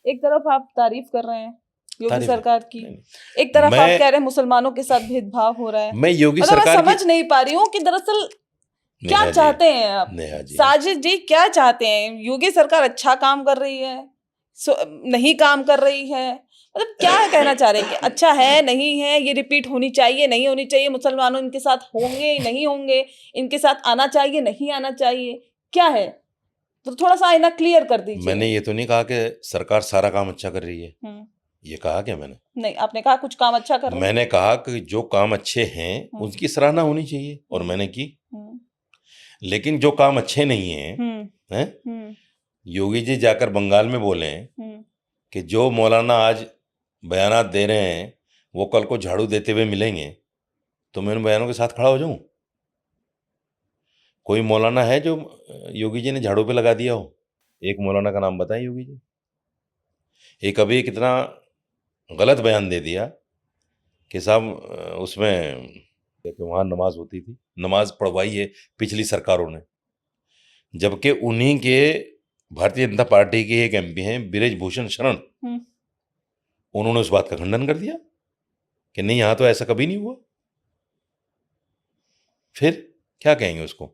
एक तरफ आप तारीफ कर रहे हैं योगी तारीफ सरकार की, नहीं, एक तरफ आप मैं कह रहे हैं मुसलमानों के साथ भेदभाव हो रहा है। मैं योगी मतलब मैं सरकार की समझ नहीं पा रही हूँ कि दरअसल क्या नेहा जी चाहते हैं आप, नेहा जी साजिद जी क्या चाहते हैं? योगी सरकार अच्छा काम कर रही है, नहीं काम कर रही है, मतलब क्या कहना चाह रहे हैं कि अच्छा है नहीं है, ये रिपीट होनी चाहिए नहीं होनी चाहिए, मुसलमानों इनके साथ होंगे नहीं होंगे, इनके साथ आना चाहिए नहीं आना चाहिए, क्या है? तो थोड़ा सा आईना क्लियर कर दीजिए। मैंने ये तो नहीं कहा कि सरकार सारा काम अच्छा कर रही है, ये कहा क्या मैंने? नहीं, आपने कहा कुछ काम अच्छा कर रहे हैं। मैंने कहा कि जो काम अच्छे हैं उसकी सराहना होनी चाहिए और मैंने की। लेकिन जो काम अच्छे नहीं हैं, योगी जी जाकर बंगाल में बोले कि जो मौलाना आज बयानात दे रहे हैं वो कल को झाड़ू देते हुए मिलेंगे, तो मैं उन बयानों के साथ खड़ा हो जाऊं? कोई मौलाना है जो योगी जी ने झाड़ू पे लगा दिया हो? एक मौलाना का नाम बताएं योगी जी। एक अभी कितना गलत बयान दे दिया कि साहब उसमें कि वहाँ नमाज होती थी, नमाज पढ़वाई है पिछली सरकारों ने, जबकि उन्हीं के भारतीय जनता पार्टी के एक एमपी हैं ब्रिज भूषण शरण, उन्होंने उस बात का खंडन कर दिया कि नहीं यहाँ तो ऐसा कभी नहीं हुआ। फिर क्या कहेंगे उसको?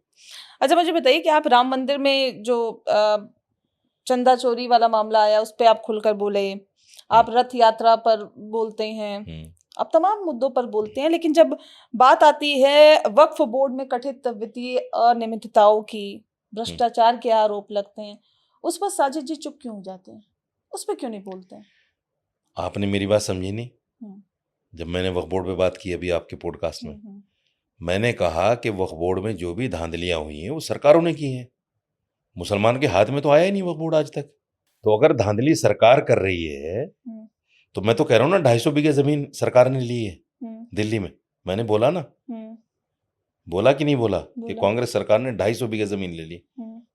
अच्छा मुझे बताइए कि आप राम मंदिर में जो चंदा चोरी वाला मामला आया उस पे आप खुलकर बोले, आप रथ यात्रा पर बोलते हैं, आप तमाम मुद्दों पर बोलते हैं, लेकिन जब बात आती है वक्फ बोर्ड में कथित वित्तीय अनियमितताओं की, भ्रष्टाचार के आरोप लगते हैं, उस पर साजिद जी चुप क्यों हो जाते हैं? उस पर क्यों नहीं बोलते हैं? आपने मेरी बात समझी नहीं। जब मैंने वक्फ बोर्ड पे बात की अभी आपके पॉडकास्ट में, मैंने कहा कि वक्फ बोर्ड में जो भी धांधलियां हुई हैं वो सरकारों ने की हैं, मुसलमान के हाथ में तो आया ही नहीं वक्फ बोर्ड आज तक। तो अगर धांधली सरकार कर रही है तो मैं तो कह रहा हूँ ना 250 बीघे जमीन सरकार ने ली है दिल्ली में। मैंने बोला ना, बोला कि नहीं बोला कि कांग्रेस सरकार ने 250 बीघे जमीन ले ली?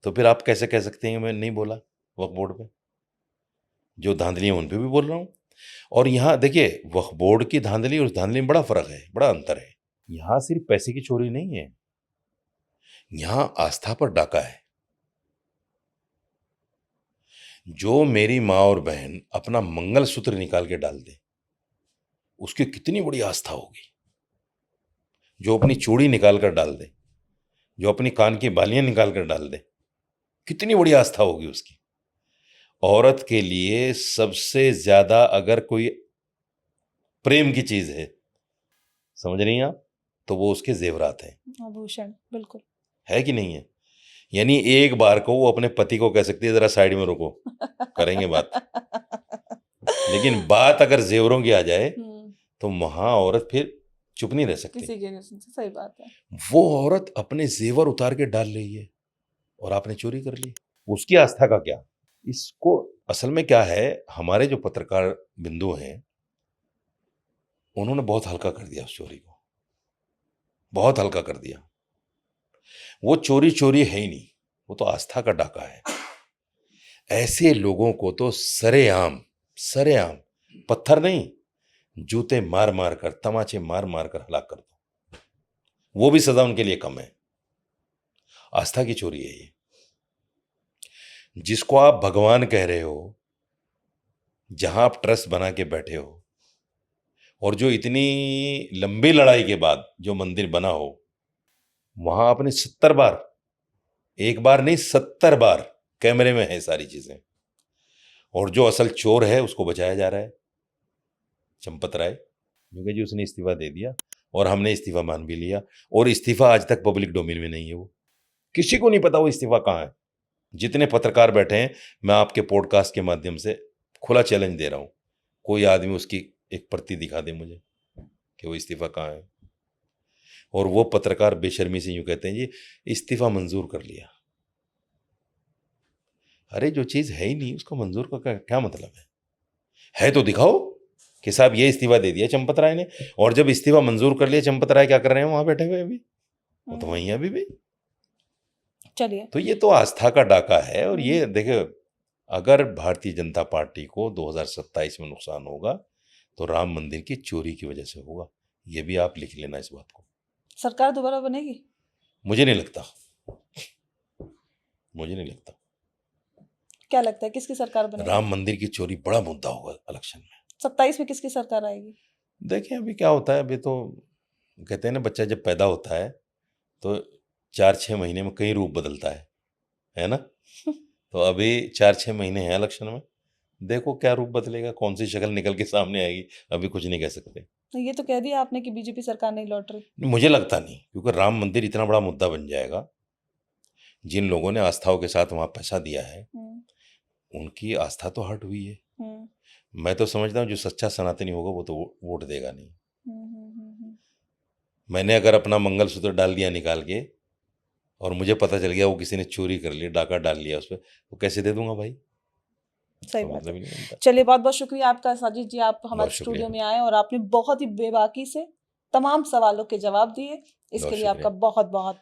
तो फिर आप कैसे कह सकते हैं मैं नहीं बोला वक्फ बोर्ड पे? जो धांधली है उन पे भी बोल रहा हूँ। और यहाँ देखिए वक्फ बोर्ड की धांधली और उस धांधली में बड़ा फर्क है, बड़ा अंतर है। यहाँ सिर्फ पैसे की चोरी नहीं है, यहाँ आस्था पर डाका है। जो मेरी माँ और बहन अपना मंगलसूत्र निकाल के डाल दे उसकी कितनी बड़ी आस्था होगी। जो अपनी चूड़ी निकाल कर डाल दे, जो अपनी कान की बालियां निकाल कर डाल दे, कितनी बड़ी आस्था होगी उसकी। औरत के लिए सबसे ज्यादा अगर कोई प्रेम की चीज है, समझ रही हैं आप, तो वो उसके जेवरात हैं, आभूषण, बिल्कुल है कि नहीं है? यानी एक बार को वो अपने पति को कह सकती है जरा साइड में रुको, करेंगे बात। लेकिन बात अगर जेवरों की आ जाए तो वहां औरत फिर चुप नहीं रह सकती। किसी के नहीं सुन सकती, सही बात है। वो औरत अपने जेवर उतार के डाल रही है और आपने चोरी कर ली, उसकी आस्था का क्या? इसको असल में क्या है, हमारे जो पत्रकार बिंदु हैं उन्होंने बहुत हल्का कर दिया उस चोरी को, बहुत हल्का कर दिया। वो चोरी चोरी है ही नहीं, वो तो आस्था का डाका है। ऐसे लोगों को तो सरेआम सरेआम पत्थर नहीं, जूते मार मार कर, तमाचे मार मार कर हलाक कर दो, वो भी सजा उनके लिए कम है। आस्था की चोरी है ये। जिसको आप भगवान कह रहे हो, जहां आप ट्रस्ट बना के बैठे हो, और जो इतनी लंबी लड़ाई के बाद जो मंदिर बना हो, वहां आपने 70 बार, एक बार नहीं 70 बार कैमरे में है सारी चीजें, और जो असल चोर है उसको बचाया जा रहा है, चंपत राय। क्योंकि जी उसने इस्तीफा दे दिया और हमने इस्तीफा मान भी लिया, और इस्तीफा आज तक पब्लिक डोमेन में नहीं है, वो किसी को नहीं पता वो इस्तीफा कहाँ है। जितने पत्रकार बैठे हैं, मैं आपके पॉडकास्ट के माध्यम से खुला चैलेंज दे रहा हूं, कोई आदमी उसकी एक प्रति दिखा दे मुझे कि वो इस्तीफा कहाँ है। और वो पत्रकार बेशर्मी से यूं कहते हैं जी इस्तीफा मंजूर कर लिया। अरे जो चीज है ही नहीं उसको मंजूर का क्या मतलब है तो दिखाओ कि साहब ये इस्तीफा दे दिया चंपत राय ने, और जब इस्तीफा मंजूर कर लिया चंपत राय क्या कर रहे हैं वहां बैठे हुए अभी? वो तो वहीं अभी भी। चलिए, तो ये तो आस्था का डाका है। और ये देखिए, अगर भारतीय जनता पार्टी को 2027 में नुकसान होगा तो राम मंदिर की चोरी की वजह से होगा, ये भी आप लिख लेना इस बात को। सरकार दोबारा बनेगी? मुझे नहीं लगता, मुझे नहीं लगता। क्या लगता है किसकी सरकार बनेगी? राम मंदिर की चोरी बड़ा मुद्दा होगा इलेक्शन में। 27 में किसकी सरकार आएगी? देखें अभी क्या होता है। अभी तो कहते हैं ना, बच्चा जब पैदा होता है तो 4-6 महीने में कई रूप बदलता है ना। तो अभी 4-6 महीने हैं इलेक्शन में, देखो क्या रूप बदलेगा, कौन सी शक्ल निकल के सामने आएगी, अभी कुछ नहीं कह सकते। ये तो कह दिया आपने कि बीजेपी सरकार नहीं लौट रही। मुझे लगता नहीं, क्योंकि राम मंदिर इतना बड़ा मुद्दा बन जाएगा। जिन लोगों ने आस्थाओं के साथ वहां पैसा दिया है उनकी आस्था तो हट हुई है। मैं तो समझता हूँ जो सच्चा सनातनी होगा वो तो वोट देगा नहीं। मैंने अगर अपना मंगलसूत्र डाल दिया निकाल के और मुझे पता चल गया वो किसी ने चोरी कर ली, डाका डाल लिया उस पर, तो कैसे दे दूंगा भाई? सही बात है। चलिए बहुत बहुत शुक्रिया आपका साजिद जी, आप हमारे स्टूडियो में आए और आपने बहुत ही बेबाकी से तमाम सवालों के जवाब दिए, इसके लिए आपका बहुत बहुत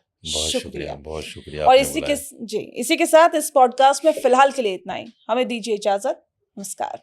शुक्रिया। बहुत शुक्रिया। और इसी के साथ इस पॉडकास्ट में फिलहाल के लिए इतना ही। हमें दीजिए इजाजत। नमस्कार।